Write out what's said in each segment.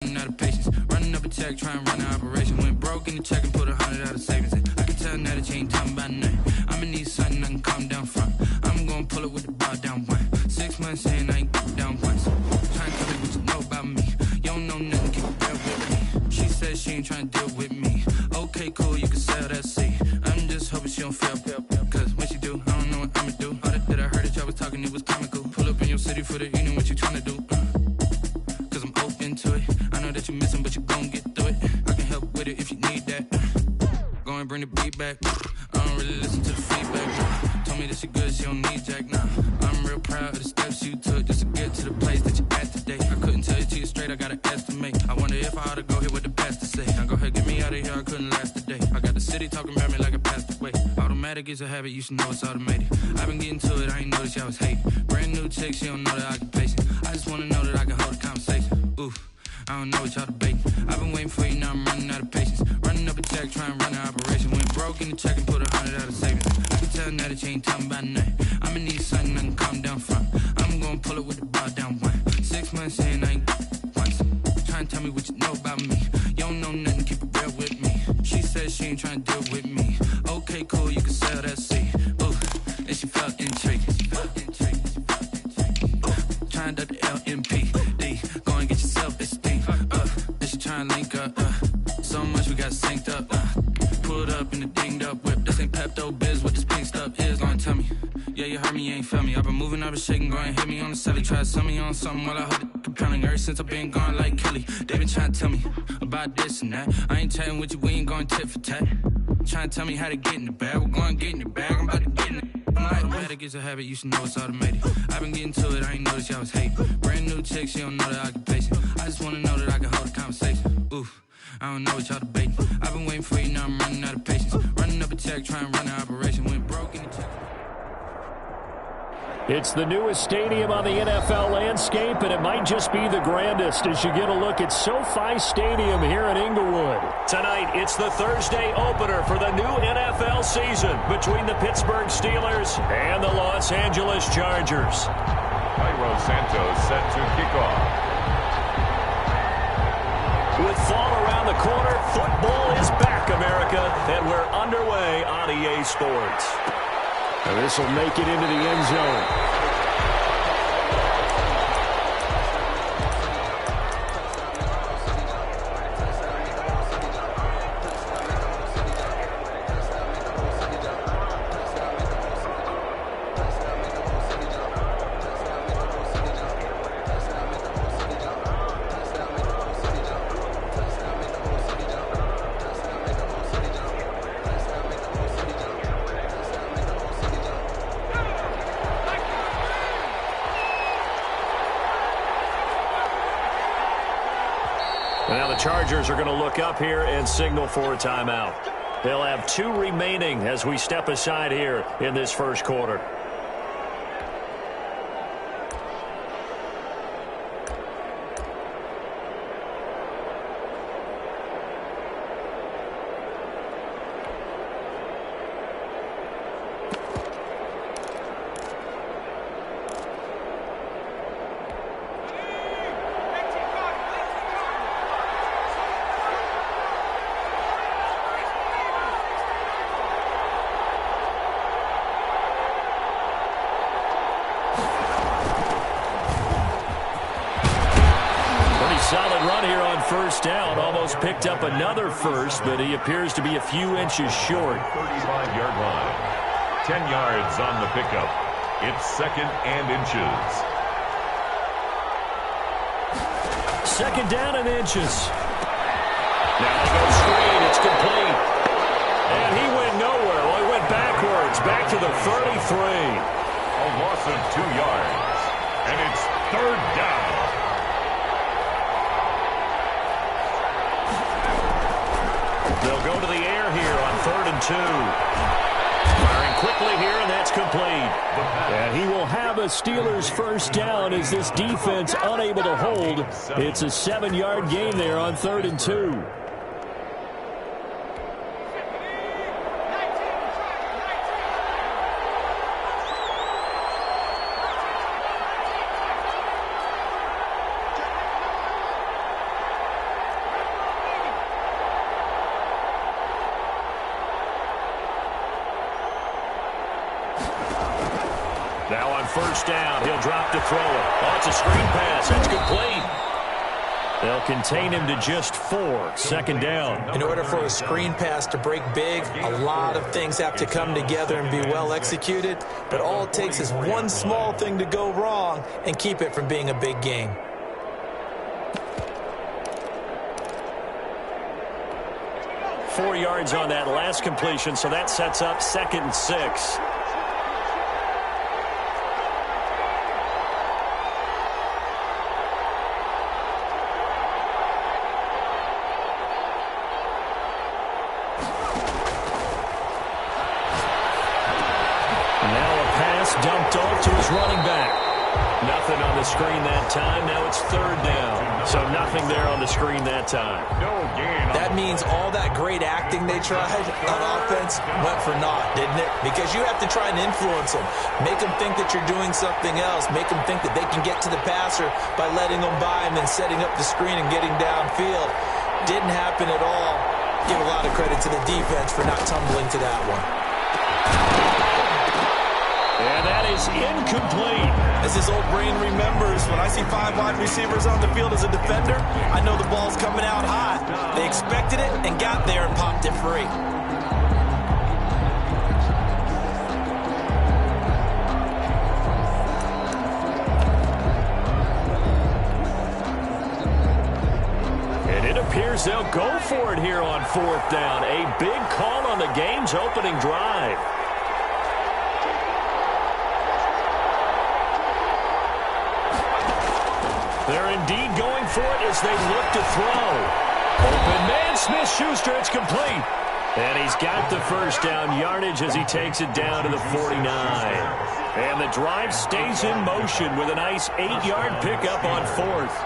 Out of patience, running up a check, trying to run an operation. Went broke in the check and put 100 out of savings in. I can tell now that you ain't talking about nothing. I'ma need something I can calm down from. I'm gonna pull it with the bar down one. 6 months in, I ain't down once. Trying to tell me what you know about me. You don't know nothing, keep it real with me. She said she ain't trying to deal with me. Okay, cool, you can sell that seat. I'm just hoping she don't feel. Cause when she do, I don't know what I'ma do. All that I heard that y'all was talking, it was comical. Pull up in your city for the evening, what you trying to do? Cause I'm open to it. I know that you're missing, but you gon' get through it. I can help with it if you need that. Go and bring the beat back. I don't really listen to the feedback. Told me that she good, she don't need Jack now. I'm real proud of the steps you took just to get to the place that you at today. I couldn't tell you to you straight, I gotta estimate. I wonder if I ought to go here with the best to say. Now go ahead, get me out of here, I couldn't last a day. I got the city talking about me like I passed away. Automatic is a habit, you should know it's automated. I've been getting to it, I ain't noticed y'all was hating. Brand new chick, she don't know the occupation. I just wanna know that I can hold a conversation. Oof, I don't know what y'all debating. I've been waiting for you, now I'm running out of patience. Running up a check, trying to run an operation. Went broke in the check and put 100 out of savings. I can tell now that you ain't talking about nothing. I'ma need something I can calm down from. I'm gonna pull it with the bar down one. 6 months in, I ain't once. Trying to tell me what you know about me. You don't know nothing, keep it real with me. She said she ain't trying to deal with me. Okay, cool, you can sell that seat. Ooh, and she felt intrigued. Trying to duck the LMP. Go and get your self-esteem. And she trying to link up. So much we got synced up. Pulled up in the dinged up whip. This ain't Pepto-Biz, what this pink stuff is. Gonna tell me. Yeah, you heard me, you ain't felt me. I've been moving, I've been shaking, go and hit me on the celly. Try to sell me on something while I hold it compelling. Ever since I've been gone like Kelly. They been trying to tell me about this and that. I ain't chatting with you, we ain't going tit for tat. Trying to tell me how to get in the bag. We're going to get in the bag, I'm about to get in it. Automatic is a habit, you should know it's automated. I've been getting to it, I ain't noticed y'all was hating. Brand new chick, she don't know the occupation. I just wanna know that I can hold a conversation. Oof, I don't know what y'all debating. I've been waiting for you, now I'm running out of patience. Running up a check, trying to run an operation. Went broke in the check. It's the newest stadium on the NFL landscape, and it might just be the grandest as you get a look at SoFi Stadium here in Inglewood. Tonight, it's the Thursday opener for the new NFL season between the Pittsburgh Steelers and the Los Angeles Chargers. Cairo Santos set to kick off. With fall around the corner, football is back, America, and we're underway on EA Sports. And this will make it into the end zone. Now the Chargers are going to look up here and signal for a timeout. They'll have 2 remaining as we step aside here in this first quarter. Solid run here on first down. Almost picked up another first, but he appears to be a few inches short. 35-yard line. 10 yards on the pickup. It's 2nd and inches. 2nd down and inches. Now they go screen. It's complete. And he went nowhere. Well, he went backwards. Back to the 33. A loss of 2 yards. And it's 3rd down. They'll go to the air here on 3rd and 2. Firing quickly here, and that's complete. And he will have a Steelers first down as this defense unable to hold. It's a 7-yard gain there on 3rd and 2. Now on first down, he'll drop to throw it. Oh, it's a screen pass. That's complete. They'll contain him to just 4. Second down. In order for a screen pass to break big, a lot of things have to come together and be well executed. But all it takes is one small thing to go wrong and keep it from being a big game. Four yards on that last completion, so that sets up 2nd and 6. Dumped off to his running back. Nothing on the screen that time. Now it's 3rd down. So nothing there on the screen that time. No gain. That means all that great acting they tried on offense went for naught, didn't it? Because you have to try and influence them. Make them think that you're doing something else. Make them think that they can get to the passer by letting them by and then setting up the screen and getting downfield. Didn't happen at all. Give a lot of credit to the defense for not tumbling to that one. And that is incomplete. As his old brain remembers, when I see 5 wide receivers on the field as a defender, I know the ball's coming out hot. They expected it and got there and popped it free. And it appears they'll go for it here on 4th down. A big call on the game's opening drive. They're indeed going for it as they look to throw. Open man, Smith-Schuster, it's complete. And he's got the first down yardage as he takes it down to the 49. And the drive stays in motion with a nice 8-yard pickup on 4th.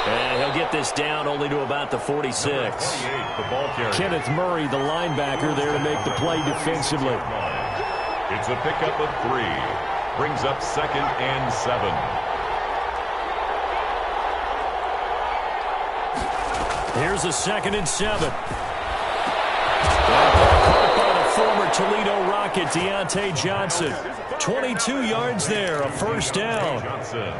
And he'll get this down only to about the 46. Kenneth Murray, the linebacker, there to make the play defensively. It's a pickup of 3. Brings up 2nd and 7. Here's a 2nd and 7. Caught by the former Toledo Rocket, Deontay Johnson. 22 yards there, a first down.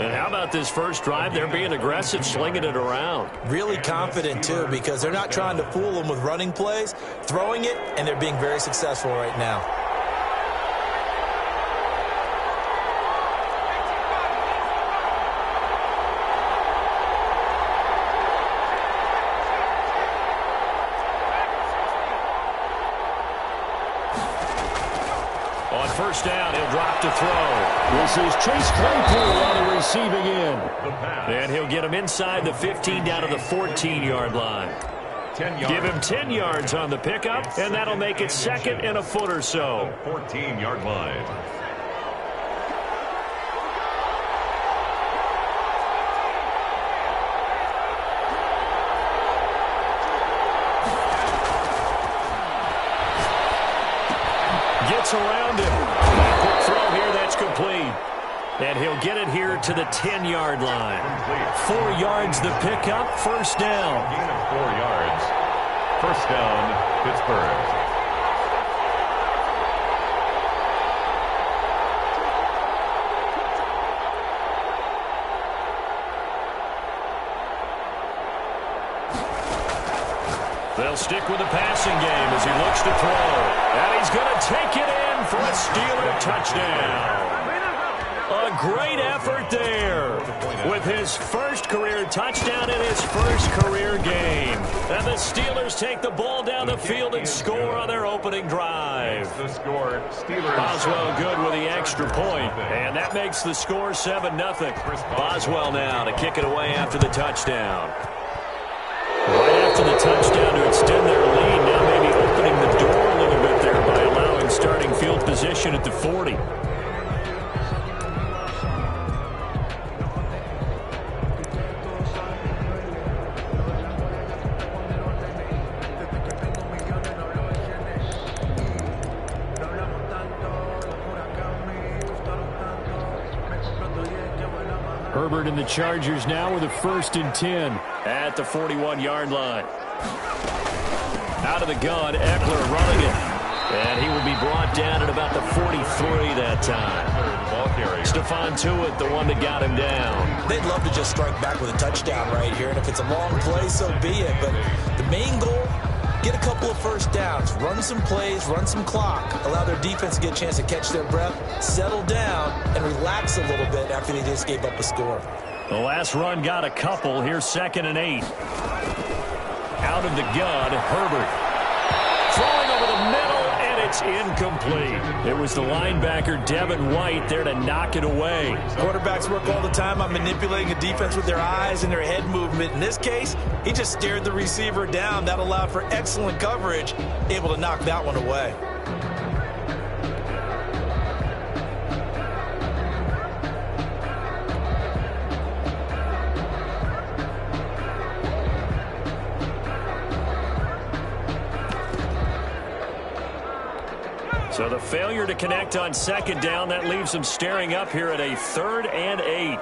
And how about this first drive? They're being aggressive, slinging it around. Really confident, too, because they're not trying to fool them with running plays, throwing it, and they're being very successful right now. First down, he'll drop to throw. This is Chase Claypool on the receiving end. And he'll get him inside the 15 down to the 14-yard line. Give him 10 yards on the pickup, and that'll make it 2nd and a foot or so. 14-yard line. Gets around him. Quick throw here, that's complete. And he'll get it here to the 10-yard line. 4 yards the pickup, first down. Gain of 4 yards. First down, Pittsburgh. They'll stick with the passing game as he looks to throw. And he's going to take it in for a Steeler touchdown. A great effort there with his first career touchdown in his first career game. And the Steelers take the ball down the field and score on their opening drive. The score, Steelers. Boswell good with the extra point. And that makes the score 7-0. Boswell now to kick it away after the touchdown. Right after the touchdown to extend their lead, now maybe opening the door a little bit there by allowing starting field position at the 40. Herbert and the Chargers now with a 1st and 10 at the 41-yard line. Out of the gun, Eckler running it. And he will be brought down at about the 43 that time. Stephon Tuitt, the one that got him down. They'd love to just strike back with a touchdown right here, and if it's a long play, so be it. But the main goal, get a couple of first downs, run some plays, run some clock, allow their defense to get a chance to catch their breath, settle down, and relax a little bit after they just gave up a score. The last run got a couple. Here's 2nd and 8. Out of the gun, Herbert. Throwing over the middle, and it's incomplete. It was the linebacker, Devin White, there to knock it away. Quarterbacks work all the time on manipulating a defense with their eyes and their head movement. In this case, he just stared the receiver down. That allowed for excellent coverage, able to knock that one away. So the failure to connect on 2nd down, that leaves them staring up here at a 3rd and 8.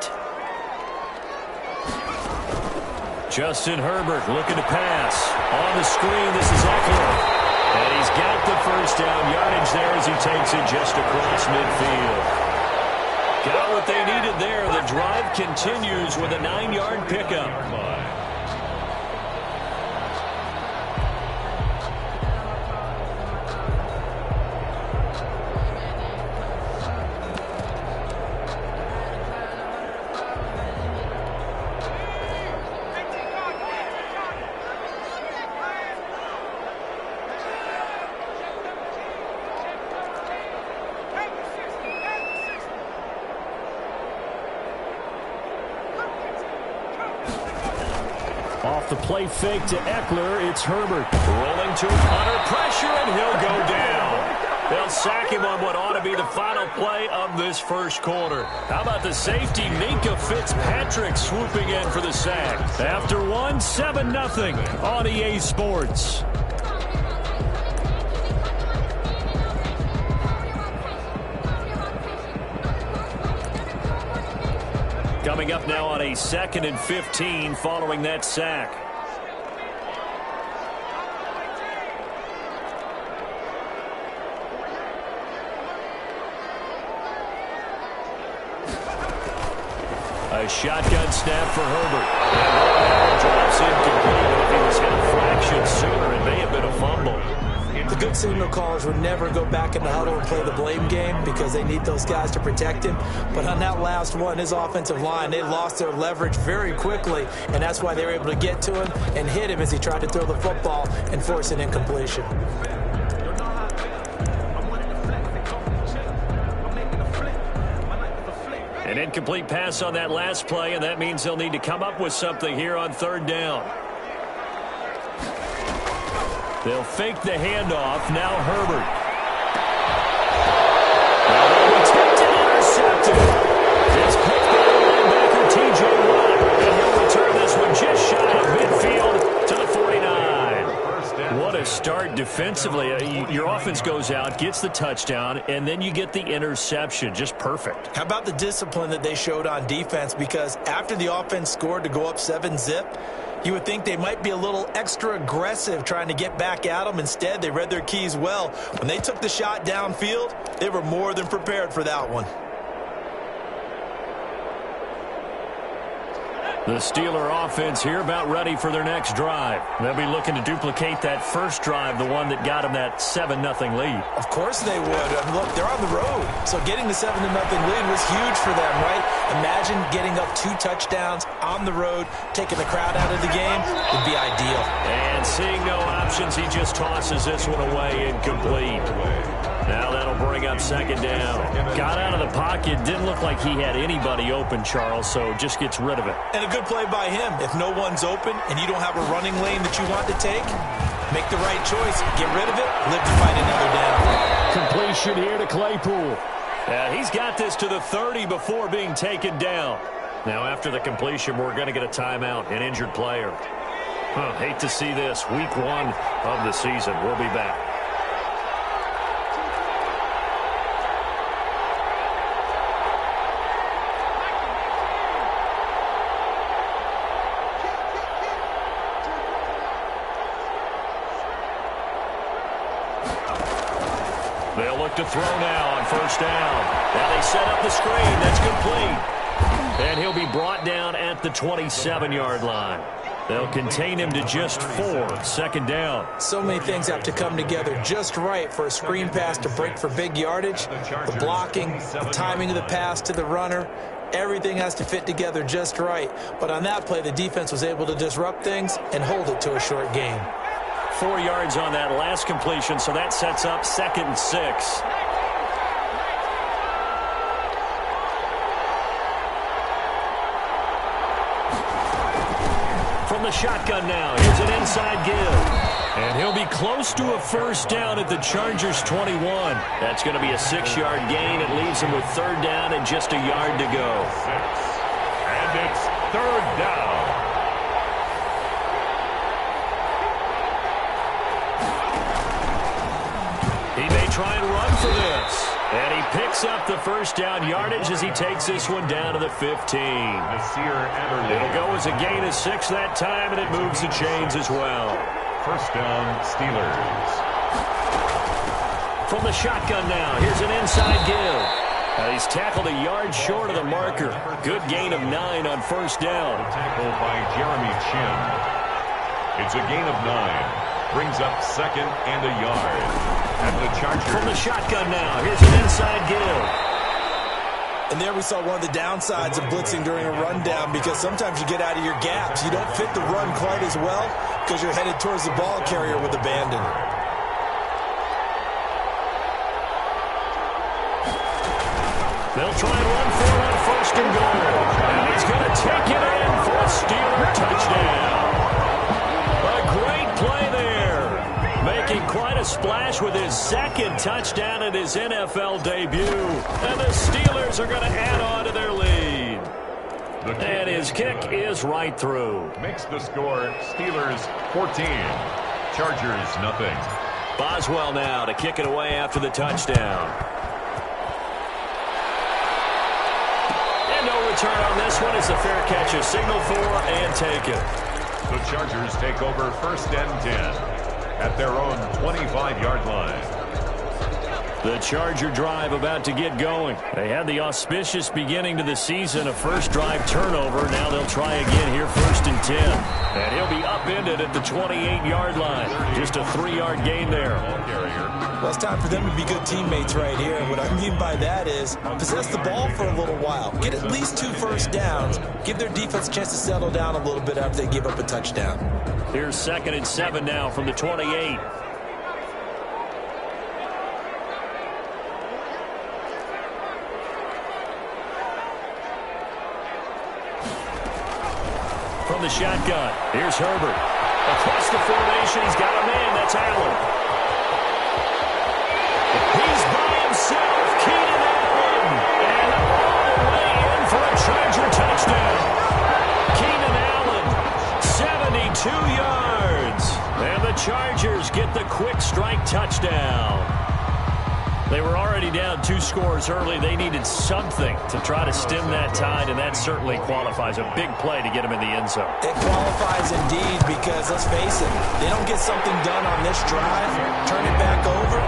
Justin Herbert looking to pass. On the screen, this is Eckler. And he's got the first down yardage there as he takes it just across midfield. Got what they needed there. The drive continues with a 9-yard pickup. Off the play fake to Eckler, it's Herbert. Rolling to under pressure, and he'll go down. They'll sack him on what ought to be the final play of this first quarter. How about the safety, Minkah Fitzpatrick, swooping in for the sack. After one, 7-0 on EA Sports. Coming up now on a 2nd and 15 following that sack. A shotgun snap for Herbert. And drops incomplete. If he was hit a fraction sooner, it may have been a fumble. The good signal callers would never go back in the huddle and play the blame game because they need those guys to protect him. But on that last one, his offensive line, they lost their leverage very quickly, and that's why they were able to get to him and hit him as he tried to throw the football and force an incompletion. An incomplete pass on that last play, and that means they'll need to come up with something here on 3rd down. They'll fake the handoff. Now Herbert. Intercepted. It's picked by linebacker T.J. Watt. And he'll return this one just shy of midfield to the 49. What a start defensively. Your offense goes out, gets the touchdown, and then you get the interception. Just perfect. How about the discipline that they showed on defense? Because after the offense scored to go up 7-0, you would think they might be a little extra aggressive trying to get back at them. Instead, they read their keys well. When they took the shot downfield, they were more than prepared for that one. The Steeler offense here about ready for their next drive. They'll be looking to duplicate that first drive, the one that got them that 7-0 lead. Of course they would. I mean, look, they're on the road. So getting the 7-0 lead was huge for them, right? Imagine getting up 2 touchdowns on the road, taking the crowd out of the game would be ideal. And seeing no options, he just tosses this one away incomplete. Now that'll bring up 2nd down. Got out of the pocket. Didn't look like he had anybody open, Charles, so just gets rid of it. And a good play by him. If no one's open and you don't have a running lane that you want to take, make the right choice. Get rid of it. Live to fight another down. Completion here to Claypool. He's got this to the 30 before being taken down. Now after the completion, we're going to get a timeout, an injured player. Hate to see this. Week 1 of the season. We'll be back. to throw now on first down. Now they set up the screen. That's complete. And he'll be brought down at the 27-yard line. They'll contain him to just 4, second down. So many things have to come together just right for a screen pass to break for big yardage. The blocking, the timing of the pass to the runner, everything has to fit together just right. But on that play, the defense was able to disrupt things and hold it to a short gain. 4 yards on that last completion, so that sets up 2nd and 6. From the shotgun now, here's an inside give. And he'll be close to a first down at the Chargers' 21. That's going to be a 6-yard gain. It leaves him with 3rd down and just a yard to go. 6. And it's 3rd down. He may try and run for this. And he picks up the first down yardage as he takes this one down to the 15. It'll go as a gain of 6 that time, and it moves the chains as well. First down, Steelers. From the shotgun now, here's an inside give. He's tackled a yard short of the marker. Good gain of 9 on first down. Tackle by Jeremy Chin. It's a gain of 9. Brings up 2nd and a yard. And the Chargers. From the shotgun now, here's an inside give. And there we saw one of the downsides of blitzing during a rundown, because sometimes you get out of your gaps. You don't fit the run quite as well because you're headed towards the ball carrier with abandon. They'll try and run for it on 1st and goal. And he's going to take it in for a Steeler touchdown. A great play there. Making quite a splash with his 2nd touchdown in his NFL debut. And the Steelers are going to add on to their lead. And his kick is right through. Makes the score Steelers 14. Chargers nothing. Boswell now to kick it away after the touchdown. And no return on this one. It's a fair catch, a signal for and take it. The Chargers take over 1st and 10. At their own 25-yard line. The Charger drive about to get going. They had the auspicious beginning to the season, a first drive turnover. Now they'll try again here, 1st and 10. And he'll be upended at the 28-yard line. Just a 3-yard gain there. Well, it's time for them to be good teammates right here. And what I mean by that is possess the ball for a little while. Get at least 2 first downs. Give their defense a chance to settle down a little bit after they give up a touchdown. Here's 2nd and 7 now from the 28. From the shotgun, here's Herbert. Across the formation, he's got a man. That's Allen. He's by himself, Keenan Allen. And all the way in for a Charger touchdown. Keenan Allen, 72 yards. And the Chargers get the quick strike touchdown. They were already down 2 scores early. They needed something to try to stem that tide, and that certainly qualifies. A big play to get them in the end zone. It qualifies indeed, because let's face it, they don't get something done on this drive, turn it back over.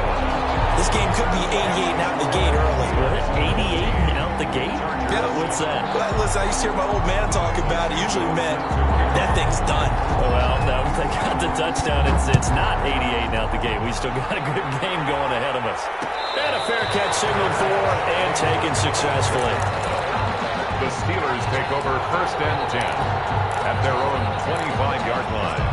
This game could be 88 and out the gate early. What? 88 and out the gate? Yeah. What's that? Well, listen, I used to hear my old man talk about it. Usually meant that thing's done. Well, no, they got the touchdown. It's not 88 and out the gate. We still got a good game going ahead of us. And a fair catch signaled for and taken successfully. The Steelers take over 1st and 10 at their own 25-yard line.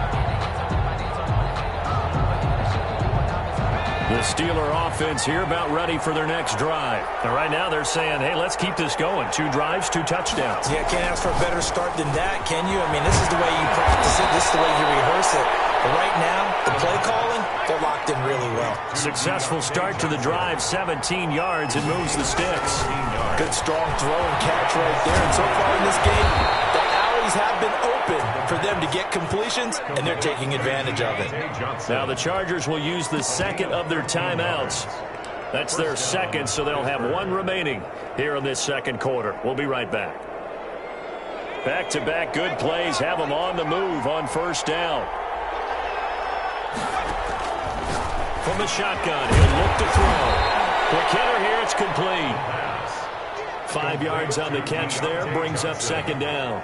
The Steeler offense here about ready for their next drive. And right now they're saying, hey, let's keep this going. 2 drives, 2 touchdowns. Yeah, can't ask for a better start than that, can you? I mean, this is the way you practice it. This is the way you rehearse it. But right now, the play calling, they're locked in really well. Successful start to the drive, 17 yards, and moves the sticks. Good strong throw and catch right there. And so far in this game, the alleys have been open for them to get completions, and they're taking advantage of it. Now the Chargers will use the 2nd of their timeouts. That's their 2nd, so they'll have 1 remaining here in this 2nd quarter. We'll be right back. Back-to-back good plays have them on the move on 1st down. From the shotgun, he'll look to throw. Quick hitter here. It's complete. 5 yards on the catch there. Brings up second down.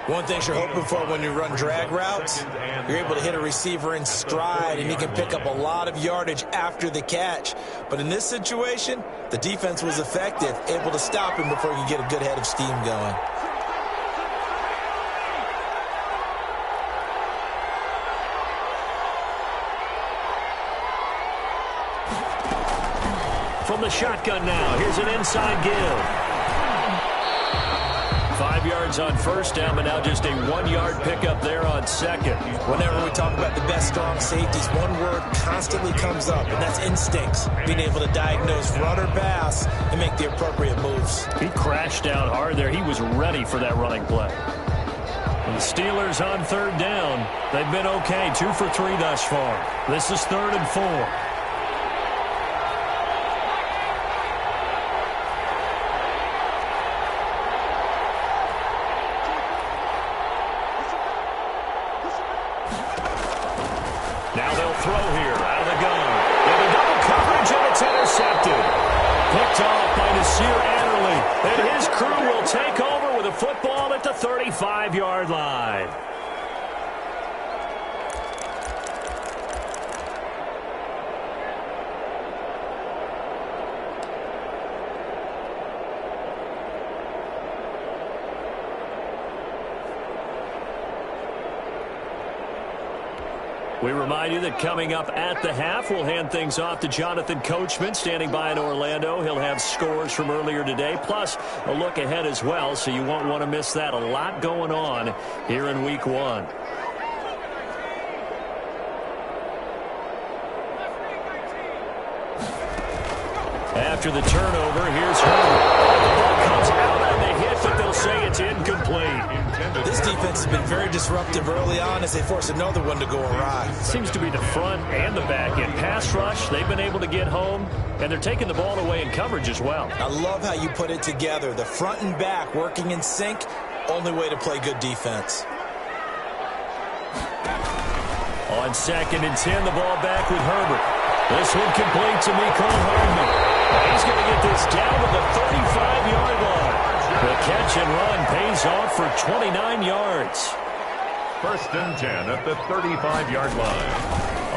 One thing you're hoping for when you run drag routes, you're able to hit a receiver in stride, and he can pick up a lot of yardage after the catch. But in this situation, the defense was effective, able to stop him before he could get a good head of steam going. From the shotgun now, here's an inside give. 5 yards on first down, but now just a 1-yard pickup there on second. Whenever we talk about the best strong safeties, one word constantly comes up, and that's instincts. Being able to diagnose run or pass and make the appropriate moves. He crashed down hard there. He was ready for that running play. And the Steelers on third down. They've been okay, 2 for 3 thus far. This is 3rd and 4. Now they'll throw here out of the gun. And the double coverage, and it's intercepted. Picked off by Nasir Adderley. And his crew will take over with a football at the 35-yard line. We remind you that coming up at the half, we'll hand things off to Jonathan Coachman, standing by in Orlando. He'll have scores from earlier today, plus a look ahead as well, so you won't want to miss that. A lot going on here in Week 1. After the turnover, here's Herbert. The ball comes out on the hit, but they'll say it's incomplete. This defense has been very disruptive early on as they force another one to go awry. Seems to be the front and the back end. Pass rush, they've been able to get home, and they're taking the ball away in coverage as well. I love how you put it together. The front and back working in sync, only way to play good defense. On 2nd and 10, the ball back with Herbert. This one complete to Mecole Hardman. He's going to get this down to the 35-yard line. The catch and run pays off for 29 yards. 1st and 10 at the 35-yard line.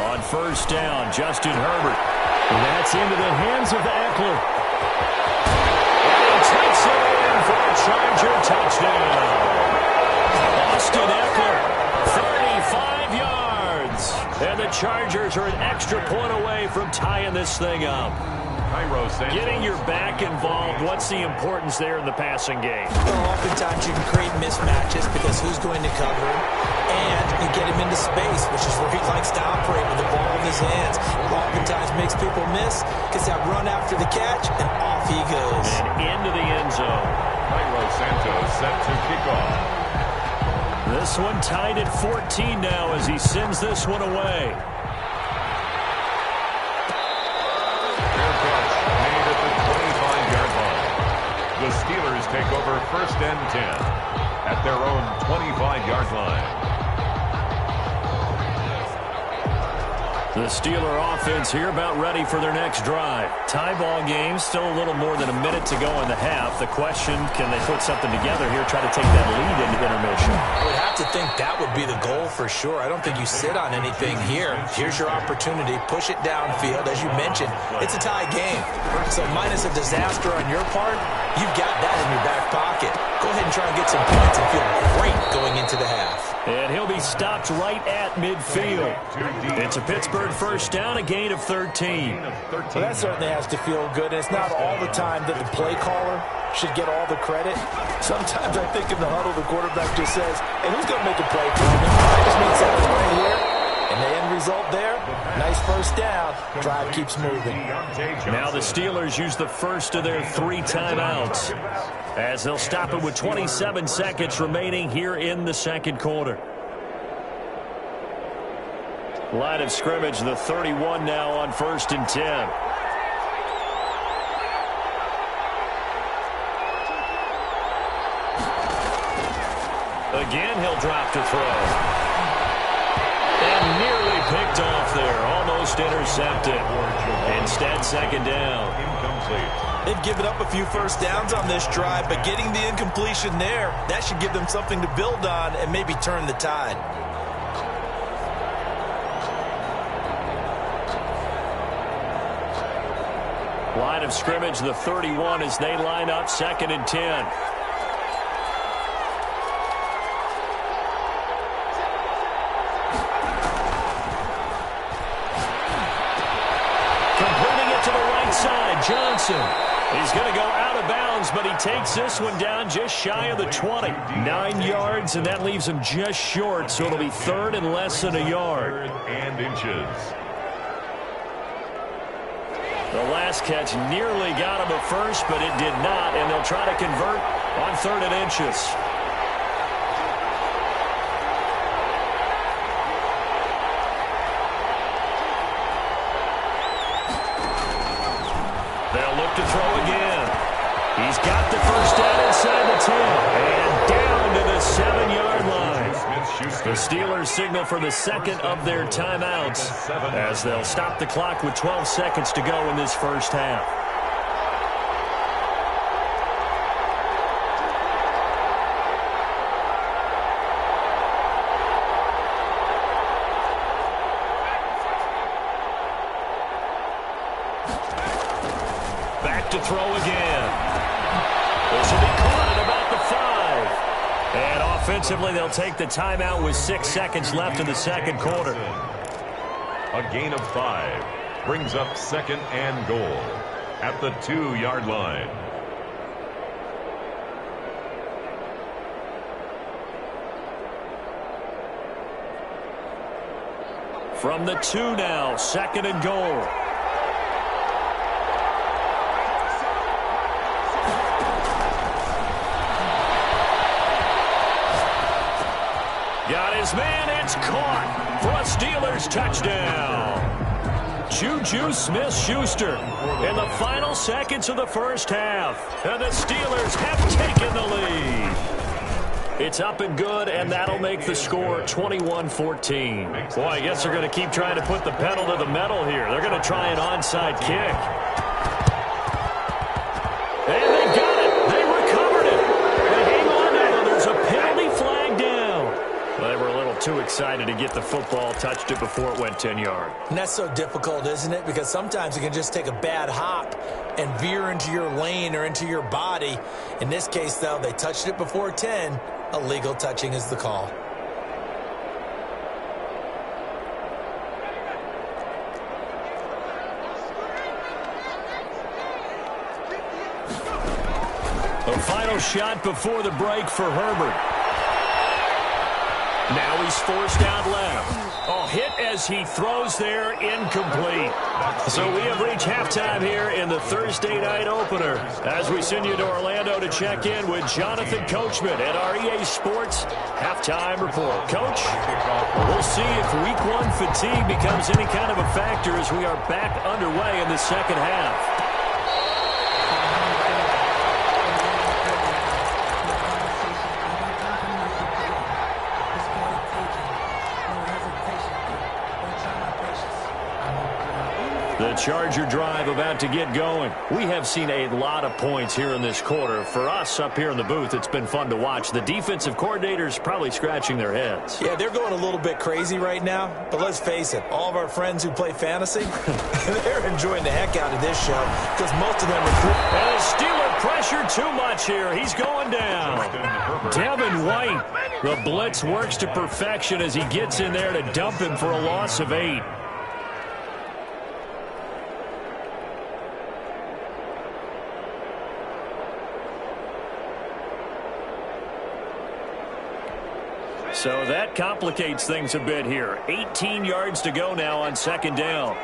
On 1st down, Justin Herbert. And that's into the hands of Eckler. And he takes it in for a Charger touchdown. Austin Eckler, 35 yards. And the Chargers are an extra point away from tying this thing up. Getting your back involved, what's the importance there in the passing game? Well, oftentimes you can create mismatches because who's going to cover him, and you get him into space, which is where he likes to operate with the ball in his hands. Oftentimes makes people miss, gets that run after the catch, and off he goes. And into the end zone. Cairo Santos set to kick off. This one tied at 14 now as he sends this one away. The Steelers take over 1st and 10 at their own 25-yard line. The Steeler offense here about ready for their next drive. Tie ball game, still a little more than a minute to go in the half. The question, can they put something together here, try to take that lead into intermission? I would have to think that would be the goal for sure. I don't think you sit on anything here. Here's your opportunity. Push it downfield. As you mentioned, it's a tie game. So minus a disaster on your part, you've got that in your back pocket. Go ahead and try and get some points and feel great going into the half. And he'll be stopped right at midfield. It's a Pittsburgh 1st down, a gain of 13. Well, that certainly has to feel good. And it's not all the time that the play caller should get all the credit. Sometimes I think in the huddle, the quarterback just says, hey, who's going to make a play for me? I just need something right here. And the end result there, nice 1st down. Drive keeps moving. Now the Steelers use the first of their 3 timeouts as they'll stop it with 27 seconds remaining here in the 2nd quarter. Line of scrimmage, the 31 now on 1st and 10. Again, he'll drop to throw. And nearly picked off there, almost intercepted. Instead, 2nd down. incomplete. They've given up a few first downs on this drive, but getting the incompletion there, that should give them something to build on and maybe turn the tide. Line of scrimmage, the 31, as they line up 2nd and 10. Johnson. He's going to go out of bounds, but he takes this one down just shy of the 20. 9 yards, and that leaves him just short, so it'll be 3rd and less than a yard. 3rd and inches. The last catch nearly got him a first, but it did not, and they'll try to convert on 3rd and inches. To throw again. He's got the first down inside the 10 and down to the 7-yard line. The Steelers signal for the 2nd of their timeouts as they'll stop the clock with 12 seconds to go in this first half. To throw again. This will be caught at about the 5. And offensively, they'll take the timeout with 6 seconds left in the second quarter. A gain of 5 brings up 2nd and goal at the 2-yard line. From the 2 now, 2nd and goal. Got his man, it's caught for a Steelers touchdown. Juju Smith-Schuster in the final seconds of the first half. And the Steelers have taken the lead. It's up and good, and that'll make the score 21-14. Boy, I guess they're going to keep trying to put the pedal to the metal here. They're going to try an onside kick. And they got it. They recovered it. They hang on to it. There's a penalty flag down. Well, they were a little too excited to get the football, touched it before it went 10 yards. And that's so difficult, isn't it? Because sometimes you can just take a bad hop and veer into your lane or into your body. In this case, though, they touched it before 10. Illegal touching is the call. A final shot before the break for Herbert. Now he's forced out left. Oh, hit as he throws there, incomplete. So we have reached halftime here in the Thursday night opener as we send you to Orlando to check in with Jonathan Coachman at our EA Sports Halftime Report. Coach, we'll see if Week 1 fatigue becomes any kind of a factor as we are back underway in the second half. The Charger drive about to get going. We have seen a lot of points here in this quarter. For us up here in the booth, it's been fun to watch. The defensive coordinators probably scratching their heads. Yeah, they're going a little bit crazy right now. But let's face it, all of our friends who play fantasy, they're enjoying the heck out of this show because most of them are... And the Steeler pressure too much here. He's going down. Devin White. The blitz works to perfection as he gets in there to dump him for a loss of 8. So that complicates things a bit here. 18 yards to go now on second down.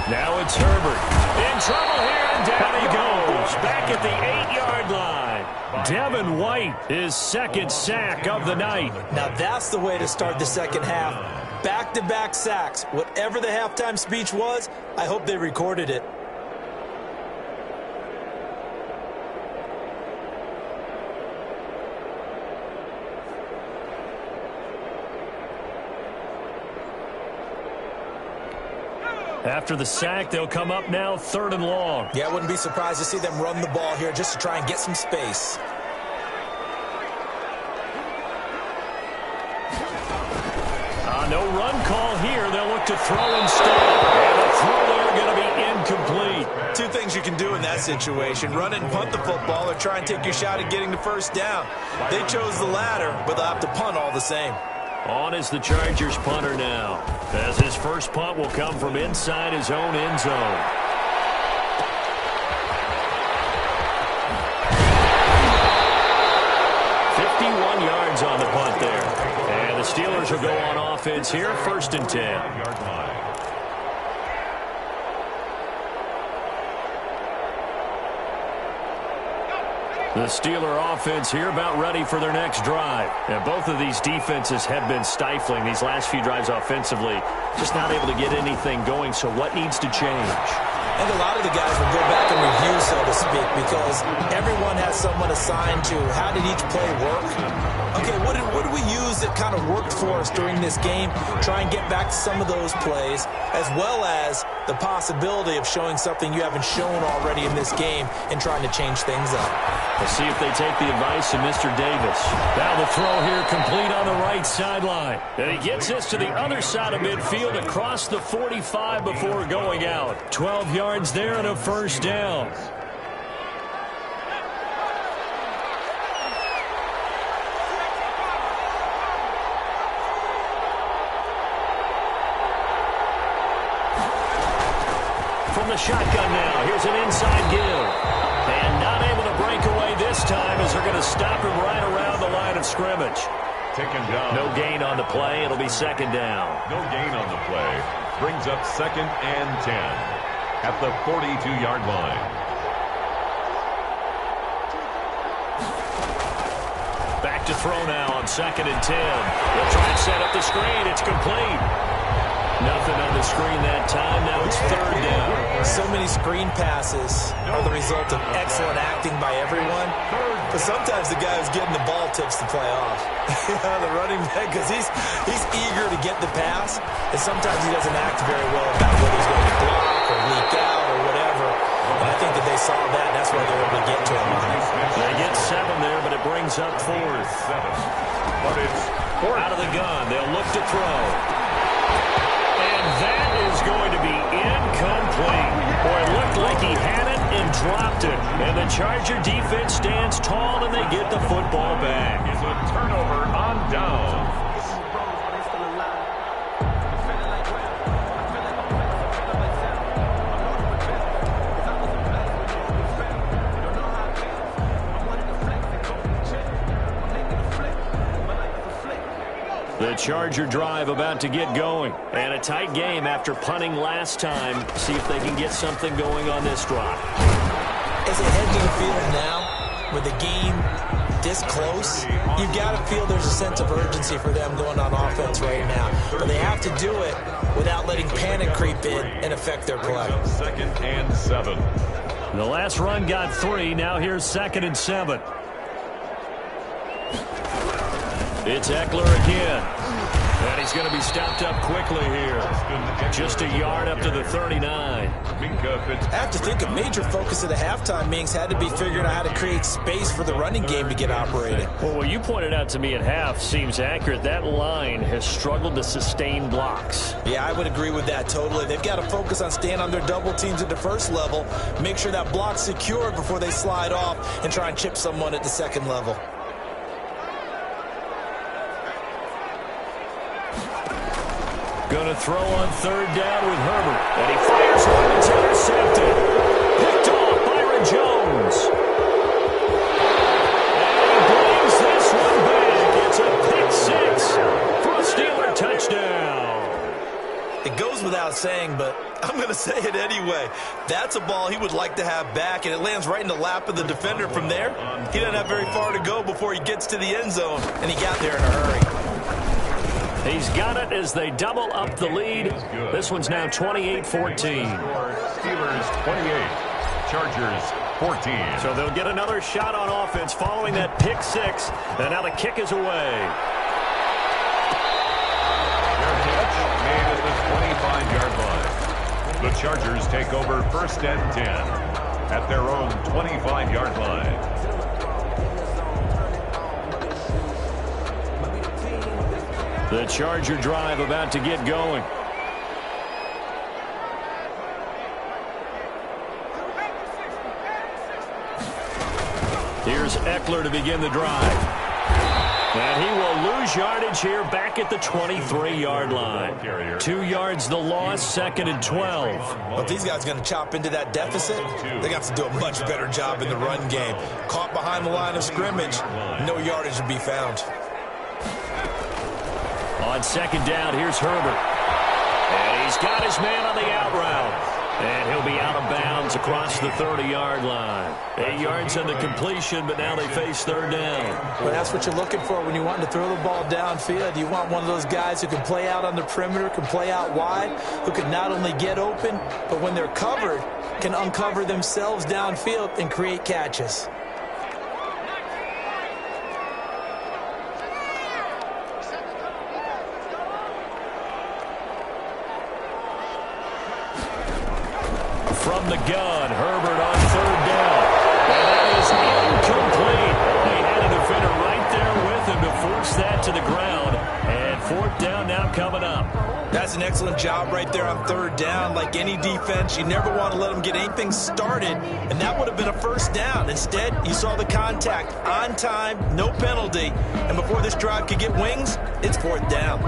Now it's Herbert. In trouble here, and down he goes. Back at the 8-yard line. Devin White, his second sack of the night. Now that's the way to start the second half. Back-to-back sacks. Whatever the halftime speech was, I hope they recorded it. After the sack, they'll come up now 3rd and long. Yeah, I wouldn't be surprised to see them run the ball here just to try and get some space. No run call here. They'll look to throw instead. And the throw there going to be incomplete. Two things you can do in that situation. Run it and punt the football or try and take your shot at getting the first down. They chose the latter, but they'll have to punt all the same. On is the Chargers punter now, as his first punt will come from inside his own end zone. Yards on the punt there. And the Steelers will go on offense here, 1st and 10. The Steeler offense here about ready for their next drive. And both of these defenses have been stifling these last few drives offensively. Just not able to get anything going, so what needs to change? I think a lot of the guys will go back and review, so to speak, because everyone has someone assigned to how did each play work. Okay, what did we use that kind of worked for us during this game? Try and get back to some of those plays, as well as the possibility of showing something you haven't shown already in this game and trying to change things up. We'll see if they take the advice of Mr. Davis. Now the throw here complete on the right sideline. And he gets this to the other side of midfield across the 45 before going out. 12 yards there and a first down. From the shotgun now, here's an inside give. And not able to break away this time as they're going to stop him right around the line of scrimmage. Taken down. No gain on the play. It'll be 2nd down. No gain on the play. Brings up 2nd and 10 at the 42-yard line. Back to throw now on 2nd and 10. They'll try and set up the screen. It's complete. Nothing on the screen that time. Now it's 3rd down. So many screen passes are the result of excellent acting by everyone. But sometimes the guy who's getting the ball tips the play off. The running back, because he's eager to get the pass. And sometimes he doesn't act very well about whether he's going to block or leak out or whatever. And I think that they saw that, and that's why they're able to get to him. They get 7 there, but it brings up 4th. But it's out of the gun. They'll look to throw. And that is going to be incomplete. Boy, it looked like he had it and dropped it. And the Charger defense stands tall and they get the football back. It's a turnover on down. The Charger drive about to get going. And a tight game after punting last time. See if they can get something going on this drive. As they head to the field now, with the game this close, you've got to feel there's a sense of urgency for them going on offense right now. But they have to do it without letting panic creep in and affect their play. 2nd and 7. The last run got 3. Now here's 2nd and 7. It's Eckler again. And he's going to be stopped up quickly here. Just a yard up to the 39. I have to think a major focus of the halftime meetings had to be figuring out how to create space for the running game to get operating. Well, what you pointed out to me at half seems accurate. That line has struggled to sustain blocks. Yeah, I would agree with that totally. They've got to focus on staying on their double teams at the first level, make sure that block's secured before they slide off and try and chip someone at the second level. Going to throw on 3rd down with Herbert. And he fires one. It's intercepted. Picked off Byron Jones. And he brings this one back. It's a pick 6 for a Steeler touchdown. It goes without saying, but I'm going to say it anyway. That's a ball he would like to have back, and it lands right in the lap of the defender from there. He doesn't have very far to go before he gets to the end zone, and he got there in a hurry. He's got it as they double up the lead. This one's now 28-14. Steelers 28, Chargers 14. So they'll get another shot on offense following that pick 6. And now the kick is away. Their catch made at the 25-yard line. Chargers take over 1st and 10 at their own 25-yard line. The Charger drive about to get going. Here's Eckler to begin the drive. And he will lose yardage here back at the 23-yard line. 2 yards the loss, 2nd and 12. Well, if these guys are going to chop into that deficit, they got to do a much better job in the run game. Caught behind the line of scrimmage, no yardage to be found. On 2nd down, here's Herbert. And he's got his man on the out route. And he'll be out of bounds across the 30-yard line. 8 yards on the completion, but now they face 3rd down. Well, that's what you're looking for when you want to throw the ball downfield. You want one of those guys who can play out on the perimeter, can play out wide, who can not only get open, but when they're covered, can uncover themselves downfield and create catches. From the gun, Herbert on 3rd down. And that is incomplete. They had a defender right there with him to force that to the ground. And 4th down now coming up. That's an excellent job right there on 3rd down. Like any defense, you never want to let them get anything started, and that would have been a 1st down. Instead, you saw the contact on time, no penalty, and before this drive could get wings, it's 4th down.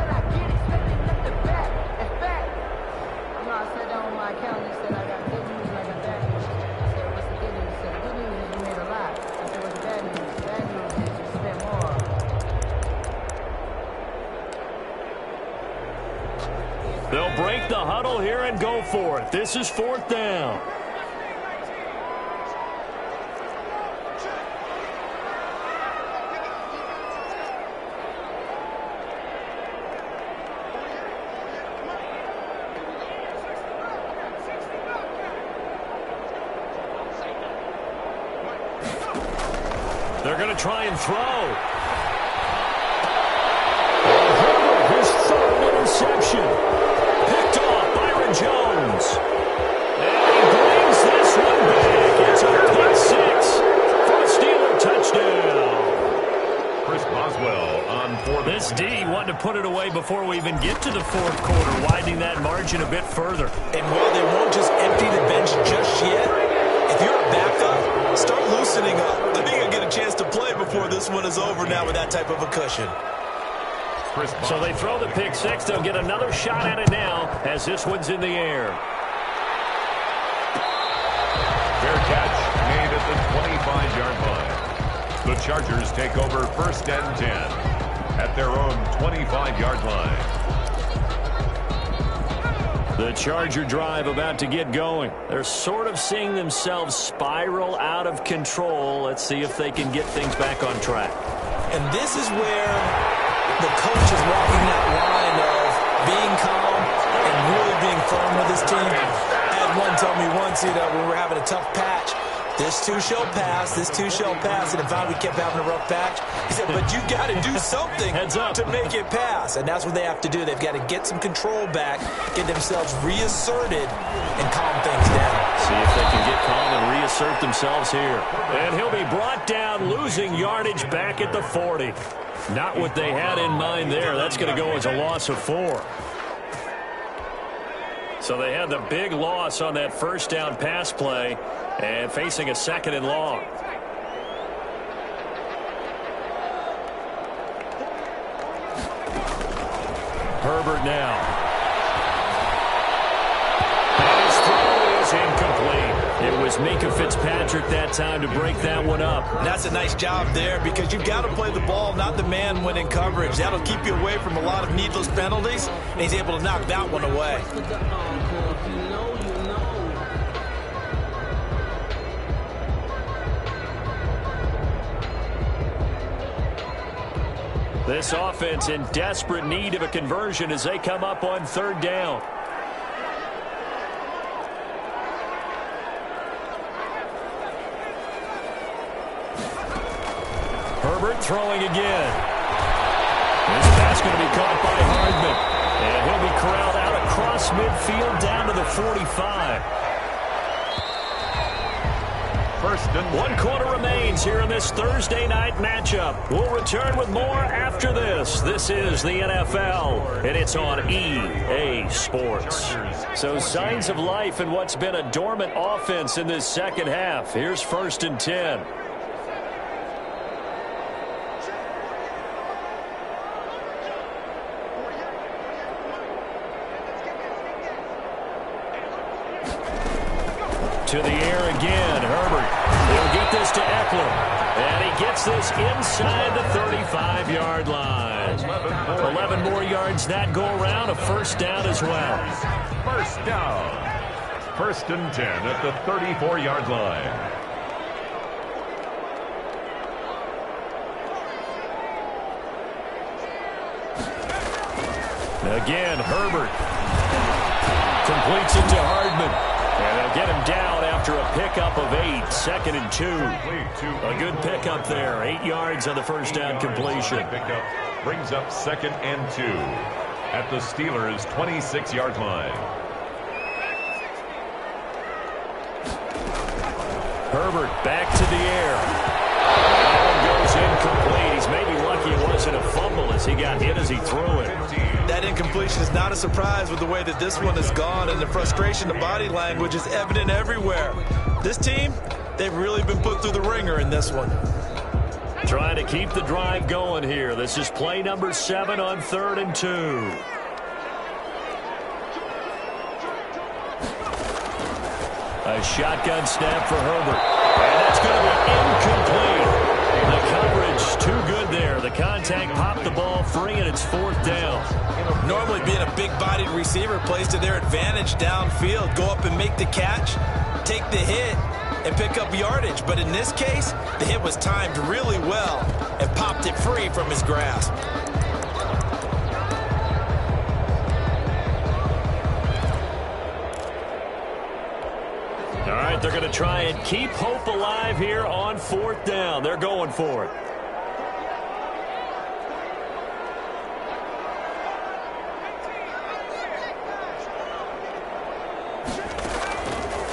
They'll break the huddle here and go for it. This is 4th down. They're going to try and throw. His 3rd interception. Picked off Byron Jones. And he brings this one back. It's a pick 6 for a Steeler touchdown. Chris Boswell on 4th. This D wanted to put it away before we even get to the 4th quarter, widening that margin a bit further. And while they won't just empty the bench just yet, if you're a backup, start loosening up. I think you'll get a chance to play before this one is over now with that type of a cushion. So they throw the pick 6. They'll get another shot at it now as this one's in the air. Fair catch made at the 25-yard line. The Chargers take over 1st and 10 at their own 25-yard line. The Charger drive about to get going. They're sort of seeing themselves spiral out of control. Let's see if they can get things back on track. And this is where the coach is walking that line of being calm and really being firm with his team. I had one tell me once, when we were having a tough patch, this too shall pass, this too shall pass, and in fact we kept having a rough patch. He said, but you got to do something to make it pass, and that's what they have to do. They've got to get some control back, get themselves reasserted, and calm things down. See if they can get calm and reassert themselves here. And he'll be brought down, losing yardage back at the 40. Not what they had in mind there. That's going to go as a loss of 4. So they had the big loss on that 1st down pass play and facing a 2nd and long. Herbert now. And his throw is incomplete. It was Minkah Fitzpatrick that time to break that one up. That's a nice job there because you've got to play the ball, not the man when in coverage. That'll keep you away from a lot of needless penalties, and he's able to knock that one away. This offense in desperate need of a conversion as they come up on 3rd down. Herbert throwing again. This pass going to be caught by Hardman. And he'll be corralled out across across midfield down to the 45. First and 1 quarter remains here in this Thursday night matchup. We'll return with more after this. This is the NFL, and it's on EA Sports. So signs of life in what's been a dormant offense in this second half. Here's 1st and 10. To the air again, Herbert. He'll get this to Eckler. And he gets this inside the 35-yard line. 11 more yards that go around, a first down as well. First down. 1st and 10 at the 34-yard line. Again, Herbert completes it to Hardman. And they'll get him down after a pickup of 8, 2nd and 2. A good pickup there, 8 yards on the first down completion. Pickup brings up 2nd and 2 at the Steelers' 26-yard line. Herbert back to the air. That one goes incomplete. He's maybe lucky it wasn't a fumble as he got hit as he threw it. That incompletion is not a surprise with the way that this one has gone, and the frustration, the body language is evident everywhere. This team, they've really been put through the ringer in this one. Trying to keep the drive going here. This is play number 7 on 3rd and 2. A shotgun snap for Herbert. And that's going to be incomplete. The coverage too good there. The contact popped the ball free, and it's 4th down. Normally being a big-bodied receiver plays to their advantage downfield. Go up and make the catch, take the hit, and pick up yardage. But in this case, the hit was timed really well and popped it free from his grasp. All right, they're going to try and keep hope alive here on 4th down. They're going for it.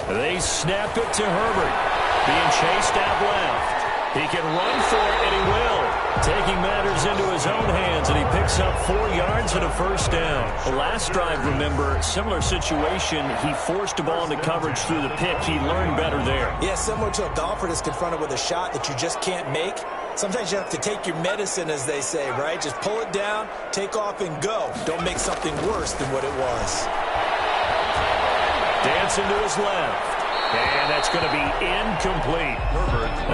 They snap it to Herbert. Being chased out left. He can run for it, and he will. Taking matters into his own hands, and he picks up 4 yards and a first down. The last drive, remember, similar situation. He forced a ball into coverage through the pick. He learned better there. Yeah, similar to a golfer that's confronted with a shot that you just can't make. Sometimes you have to take your medicine, as they say, right? Just pull it down, take off, and go. Don't make something worse than what it was. Dancing to his left. And that's going to be incomplete.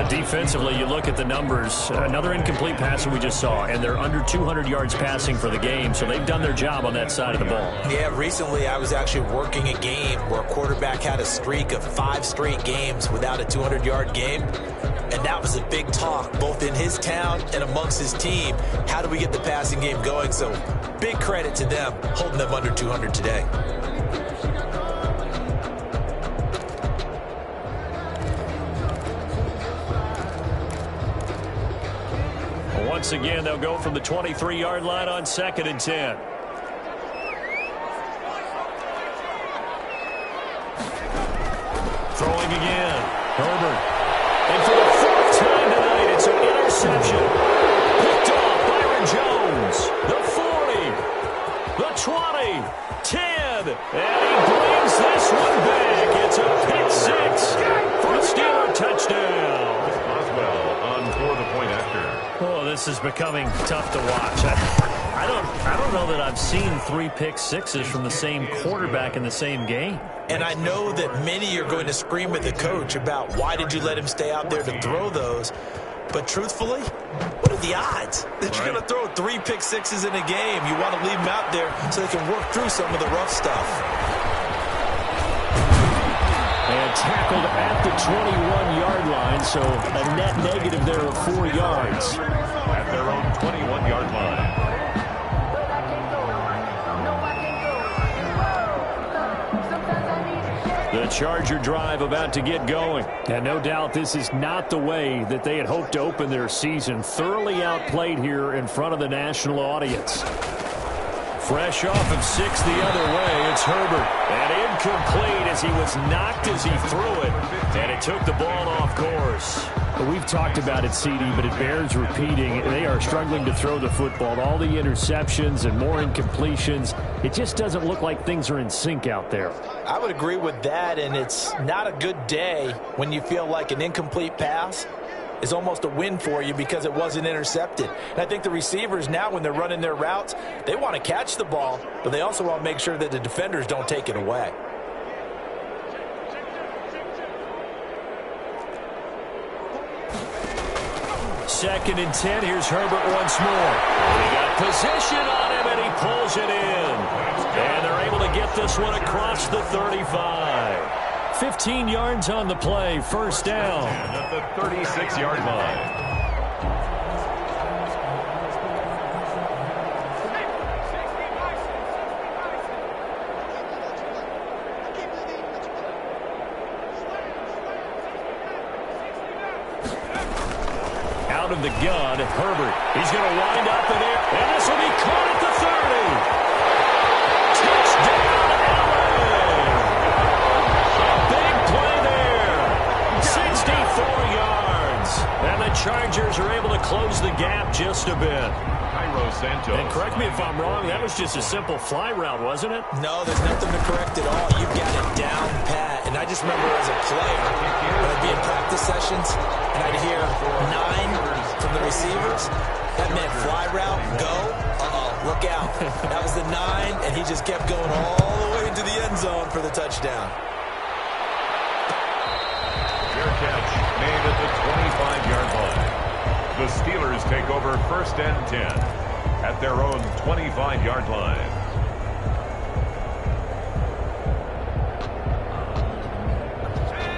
Defensively, you look at the numbers. Another incomplete pass that we just saw, and they're under 200 yards passing for the game, so they've done their job on that side of the ball. Yeah, recently I was actually working a game where a quarterback had a streak of 5 straight games without a 200-yard game, and that was a big talk, both in his town and amongst his team. How do we get the passing game going? So big credit to them, holding them under 200 today. Once again, they'll go from the 23-yard line on 2nd and 10. Throwing again. Herbert. And for the 4th time tonight, it's an interception. Picked off Byron Jones. The 40. The 20. 10. And he brings this one back. It's a pick 6 for a Steeler touchdown. Oswell on for the point after. Oh, this is becoming tough to watch. I don't know that I've seen 3 pick sixes from the same quarterback in the same game. And I know that many are going to scream at the coach about why did you let him stay out there to throw those. But truthfully, what are the odds that you're going to throw 3 pick sixes in a game? You want to leave them out there so they can work through some of the rough stuff. And tackled at the 21-yard line, so a net negative there of 4 yards. At their own 21-yard line. The Charger drive about to get going. And no doubt this is not the way that they had hoped to open their season. Thoroughly outplayed here in front of the national audience. Fresh off of 6 the other way, it's Herbert. And incomplete as he was knocked as he threw it. And it took the ball off course. We've talked about it, CD, but it bears repeating. They are struggling to throw the football. All the interceptions and more incompletions. It just doesn't look like things are in sync out there. I would agree with that, and it's not a good day when you feel like an incomplete pass is almost a win for you because it wasn't intercepted. And I think the receivers now, when they're running their routes, they want to catch the ball, but they also want to make sure that the defenders don't take it away. Second and 10. Here's Herbert once more. He got position on him, and he pulls it in. And they're able to get this one across the 35. 15 yards on the play. First down. At the 36-yard line. Out of the gun, Herbert. He's going to wind up in there, and this will be caught at the 30. Touchdown, LA! A big play there. 64 yards. And the Chargers are able to close the gap just a bit. Santos. And correct me if I'm wrong, that was just a simple fly route, wasn't it? No, there's nothing to correct at all. You've got it down pat. And I just remember as a player, when I'd be in practice sessions, and I'd hear 9 from the receivers. That meant fly route, go, look out. That was the 9, and he just kept going all the way into the end zone for the touchdown. Fair catch made at the 25-yard line. The Steelers take over first and 10 at their own 25-yard line.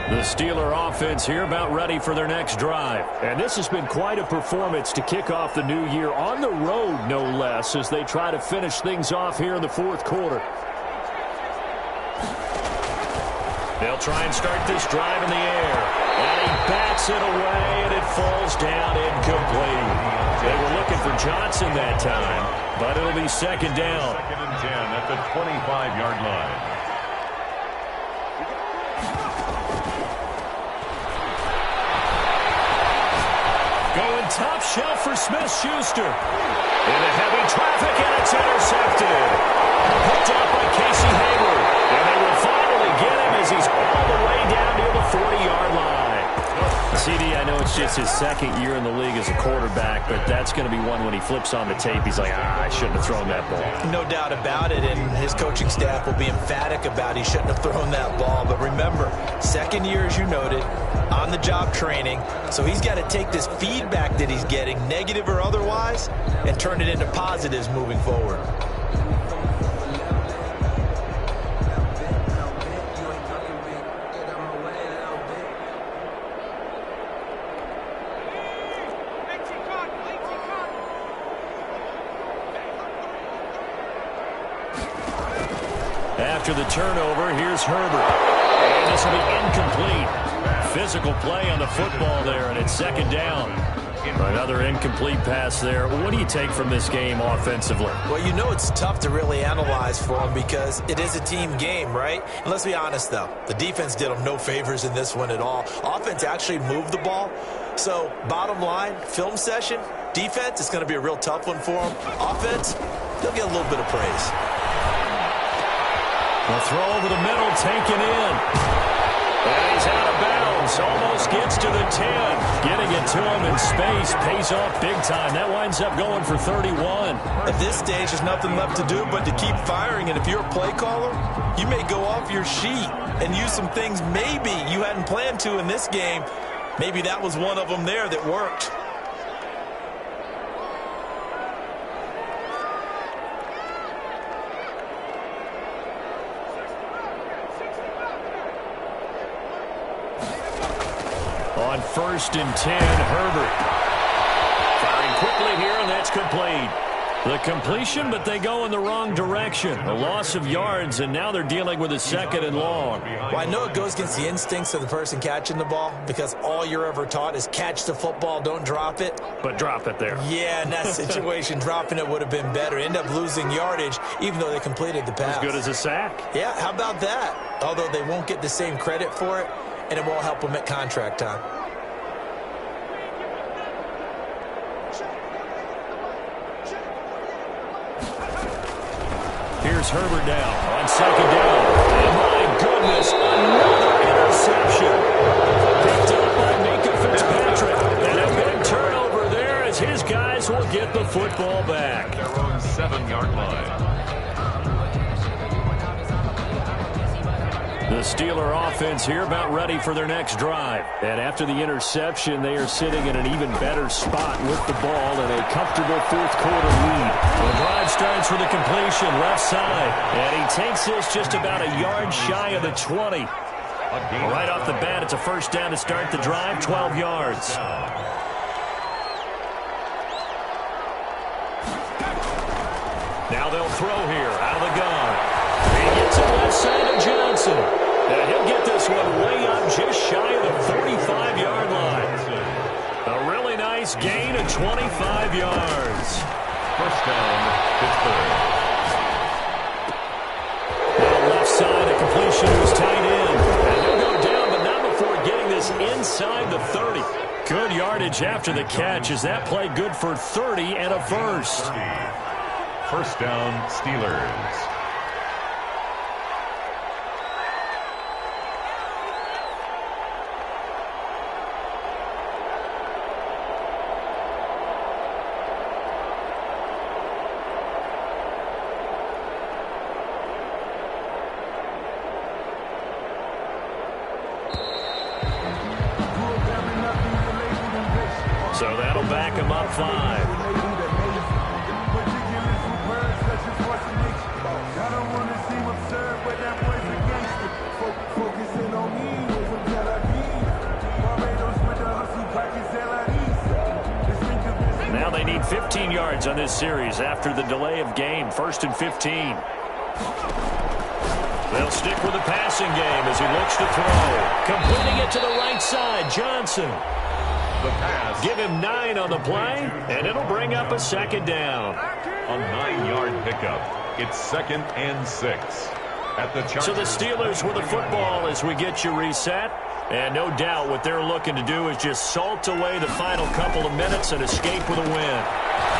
The Steeler offense here about ready for their next drive. And this has been quite a performance to kick off the new year on the road, no less, as they try to finish things off here in the fourth quarter. They'll try and start this drive in the air. And he bats it away, and it falls down incomplete. They were looking for Johnson that time, but it'll be second down. Second and 10 at the 25-yard line. Going top shelf for Smith-Schuster. Into heavy traffic, and it's intercepted. Picked up by Casey Hayward. And they will finally get him as he's all the way down near the 40-yard line. CD, I know it's just his second year in the league as a quarterback, but that's going to be one when he flips on the tape, he's like, I shouldn't have thrown that ball. No doubt about it, and his coaching staff will be emphatic about he shouldn't have thrown that ball. But remember, second year, as you noted, on-the-job training, so he's got to take this feedback that he's getting, negative or otherwise, and turn it into positives moving forward. After the turnover, here's Herbert. And this will be incomplete. Physical play on the football there, and it's second down. Another incomplete pass there. What do you take from this game offensively? Well, you know it's tough to really analyze for them because it is a team game, right? And let's be honest, though. The defense did them no favors in this one at all. Offense actually moved the ball. So, bottom line, film session, defense, it's going to be a real tough one for them. Offense, they'll get a little bit of praise. The throw over the middle, taken in. And he's out of bounds. Almost gets to the 10. Getting it to him in space pays off big time. That winds up going for 31. At this stage, there's nothing left to do but to keep firing. And if you're a play caller, you may go off your sheet and use some things maybe you hadn't planned to in this game. Maybe that was one of them there that worked. On first and 10, Herbert. Firing quickly here, and that's complete. The completion, but they go in the wrong direction. A loss of yards, and now they're dealing with a 2nd and long. Well, I know it goes against the instincts of the person catching the ball because all you're ever taught is catch the football, don't drop it. But drop it there. Yeah, in that situation, dropping it would have been better. End up losing yardage, even though they completed the pass. As good as a sack. Yeah, how about that? Although they won't get the same credit for it, and it won't help them at contract time. Here's Herbert down on 2nd down. And my goodness, another interception. Picked up by Minka Fitzpatrick. And a big turnover there as his guys will get the football back. Their own 7-yard line. The Steeler offense here about ready for their next drive. And after the interception, they are sitting in an even better spot with the ball in a comfortable 4th quarter lead. The drive starts with a completion left side. And he takes this just about a yard shy of the 20. Right off the bat, it's a 1st down to start the drive, 12 yards. Now they'll throw here out of the gun. He gets it left side to Johnson. And he'll get this one way up just shy of the 45-yard line. A really nice gain of 25 yards. 1st down, Pittsburgh. Now left side, a completion was tight end. And he'll go down, but not before getting this inside the 30. Good yardage after the catch. Is that play good for 30 and a 1st? 1st down, Steelers. So that'll back him up 5. Now they need 15 yards on this series after the delay of game. 1st and 15. They'll stick with the passing game as he looks to throw. Completing it to the right side, Johnson. The pass. Give him 9 on the play, and it'll bring up a 2nd down. A 9-yard pickup. It's 2nd and 6. At the Chargers. So the Steelers with the football as we get you reset. And no doubt what they're looking to do is just salt away the final couple of minutes and escape with a win.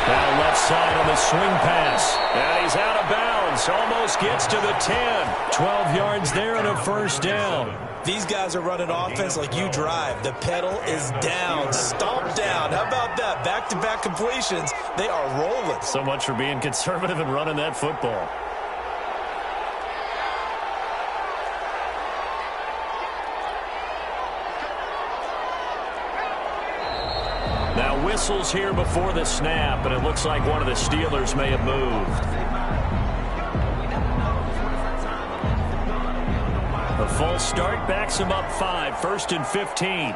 Now left side on the swing pass. And he's out of bounds. Almost gets to the 10. 12 yards there and a 1st down. These guys are running offense like you drive. The pedal is down, stomp down. How about that? Back-to-back completions. They are rolling. So much for being conservative and running that football. Now whistles here before the snap, and it looks like one of the Steelers may have moved. A false start backs him up 5, 1st and 15.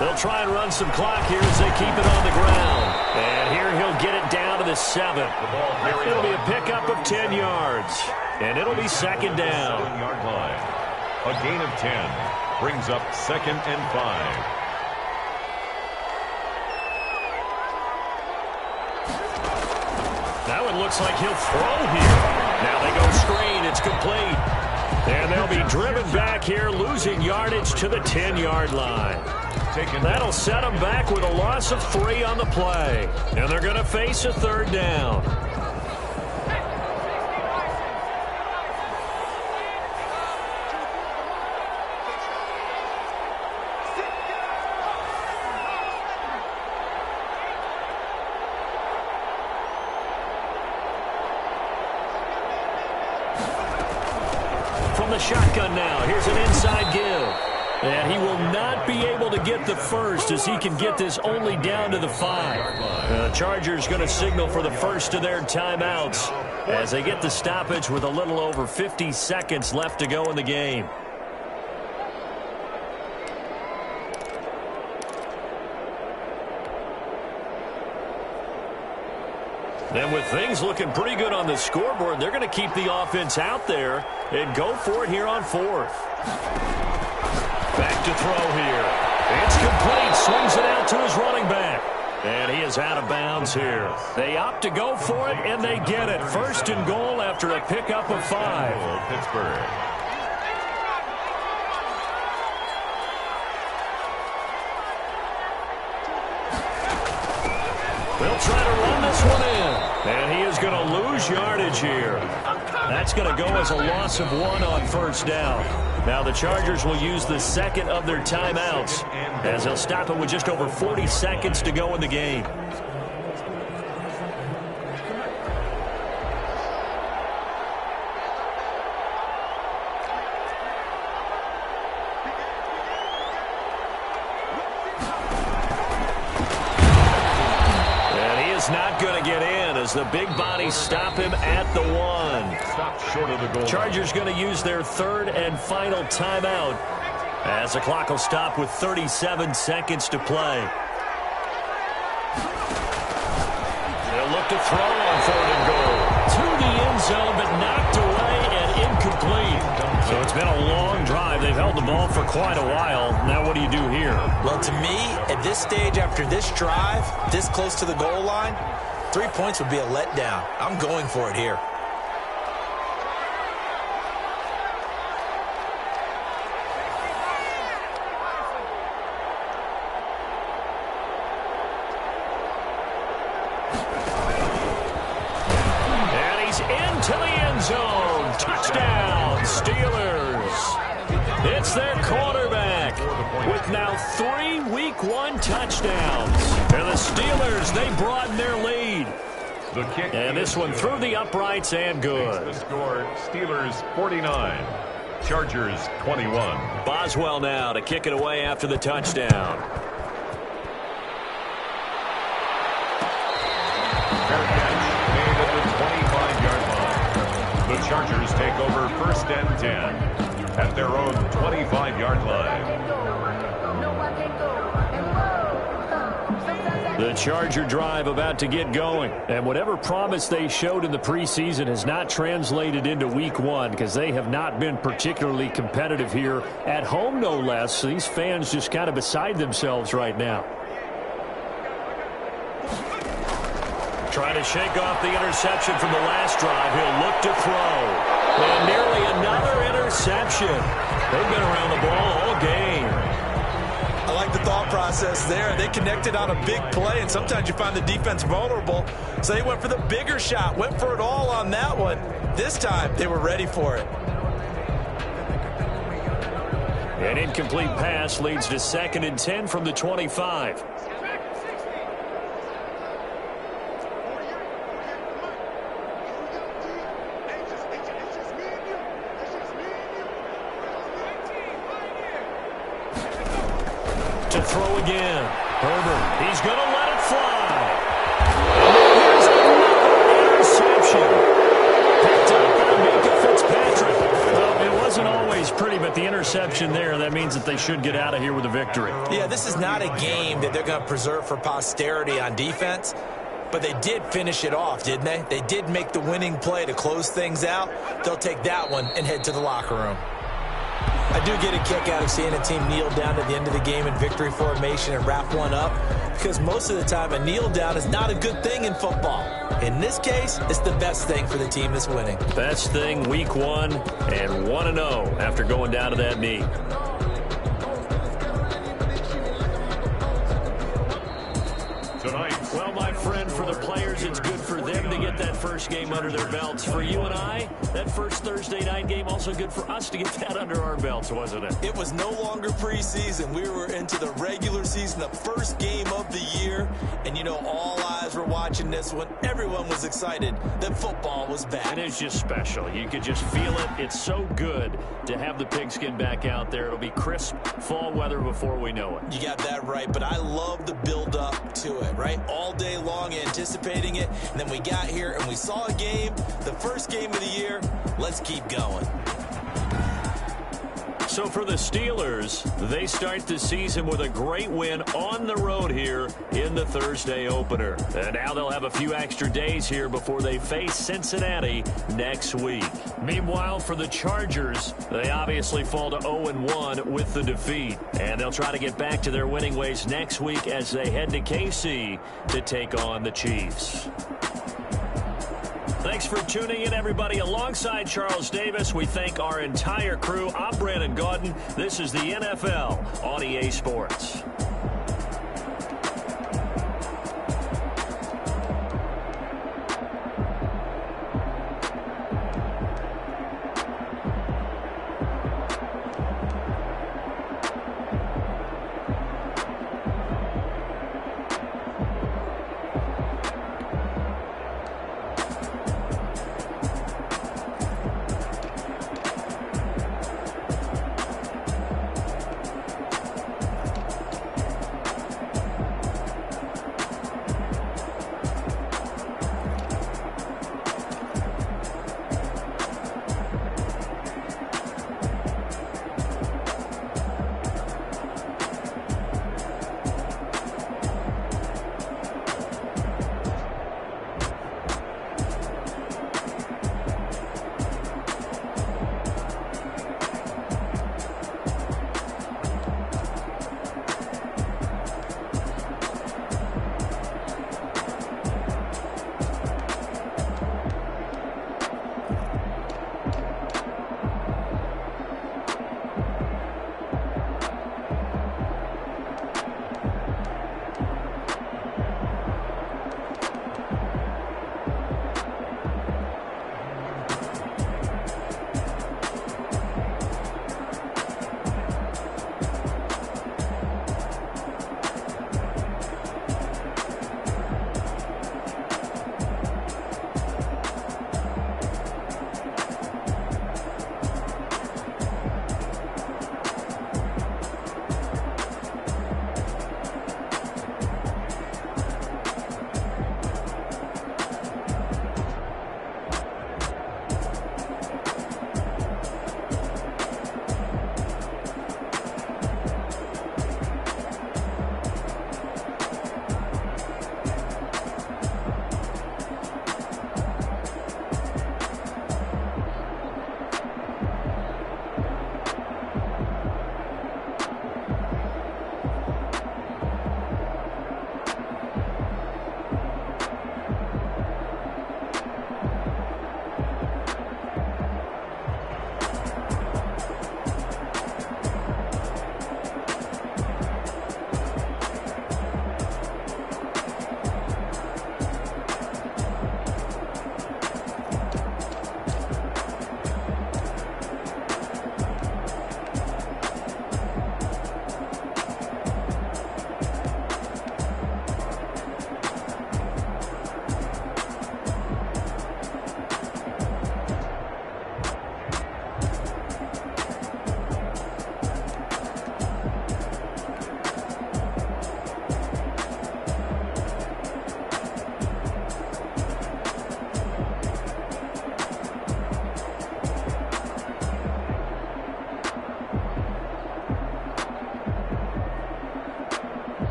They'll try and run some clock here as they keep it on the ground. And here he'll get it down to the 7. It'll be a pickup of 10 yards. And it'll be 2nd down. 7-yard line. A gain of 10 brings up 2nd and 5. Now it looks like he'll throw here. Now they go screen. It's complete. And they'll be driven back here, losing yardage to the 10-yard line. That'll set them back with a loss of 3 on the play. And they're going to face a 3rd down. From the shotgun now, here's an inside give. And he will not be able to get the 1st as he can get this only down to the 5. The Chargers going to signal for the 1st of their timeouts as they get the stoppage with a little over 50 seconds left to go in the game. And with things looking pretty good on the scoreboard, they're going to keep the offense out there and go for it here on fourth. Back to throw here. It's complete. Swings it out to his running back. And he is out of bounds here. They opt to go for it, and they get it. First and goal after a pickup of 5. Pittsburgh. They'll try to run this one in. And he is going to lose yardage here. That's going to go as a loss of 1 on first down. Now the Chargers will use the second of their timeouts as they'll stop it with just over 40 seconds to go in the game. Not going to get in as the big bodies stop him at the 1. Stop short of the goal. Chargers going to use their third and final timeout as the clock will stop with 37 seconds to play. They'll look to throw on 3rd and goal. To the end zone, but knocked away and incomplete. So it's been a long drive. They've held the ball for quite a while. Now what do you do here? Well, to me, at this stage after this drive, this close to the goal line, 3 points would be a letdown. I'm going for it here. And he's into the end zone. Touchdown, Steelers. It's their quarterback with now 3 Week 1 touchdowns. And the Steelers, they broaden their lead. The kick And this one through the uprights and good. The score, Steelers 49, Chargers 21. Boswell now to kick it away after the touchdown. Fair catch made at the 25-yard line. The Chargers take over 1st and 10 at their own 25-yard line. The Charger drive about to get going. And whatever promise they showed in the preseason has not translated into Week 1 because they have not been particularly competitive here at home, no less. So these fans just kind of beside themselves right now. Trying to shake off the interception from the last drive. He'll look to throw. And nearly another interception. They've been around the ball all game. I like the thought process there. They connected on a big play, and sometimes you find the defense vulnerable. So they went for the bigger shot, went for it all on that one. This time, they were ready for it. An incomplete pass leads to 2nd and 10 from the 25. To throw again. Herbert, he's going to let it fly. Here's another interception. Picked up by Minka Fitzpatrick. Well, it wasn't always pretty, but the interception there, that means that they should get out of here with a victory. Yeah, this is not a game that they're going to preserve for posterity on defense, but they did finish it off, didn't they? They did make the winning play to close things out. They'll take that one and head to the locker room. I do get a kick out of seeing a team kneel down at the end of the game in victory formation and wrap one up, because most of the time a kneel down is not a good thing in football. In this case, it's the best thing for the team that's winning. Best thing Week 1 and 1-0 after going down to that knee. Tonight, well, my friend, for the players, it's good for them to get that first game under their belts. For you and I, that first Thursday night game, also good for us to get that under our belts, wasn't it? It was no longer preseason. We were into the regular season, the first game of the year. And, you know, all eyes were watching this one. Everyone was excited that football was back. It is just special. You could just feel it. It's so good to have the pigskin back out there. It'll be crisp fall weather before we know it. You got that right, but I love the build-up to it, right? All day long anticipating it, and then we got here and we saw a game, the first game of the year. Let's keep going. So for the Steelers, they start the season with a great win on the road here in the Thursday opener. And now they'll have a few extra days here before they face Cincinnati next week. Meanwhile, for the Chargers, they obviously fall to 0-1 with the defeat. And they'll try to get back to their winning ways next week as they head to KC to take on the Chiefs. Thanks for tuning in, everybody. Alongside Charles Davis, we thank our entire crew. I'm Brandon Gaudin. This is the NFL on EA Sports.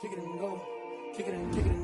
kick it and go, kick it and kick it.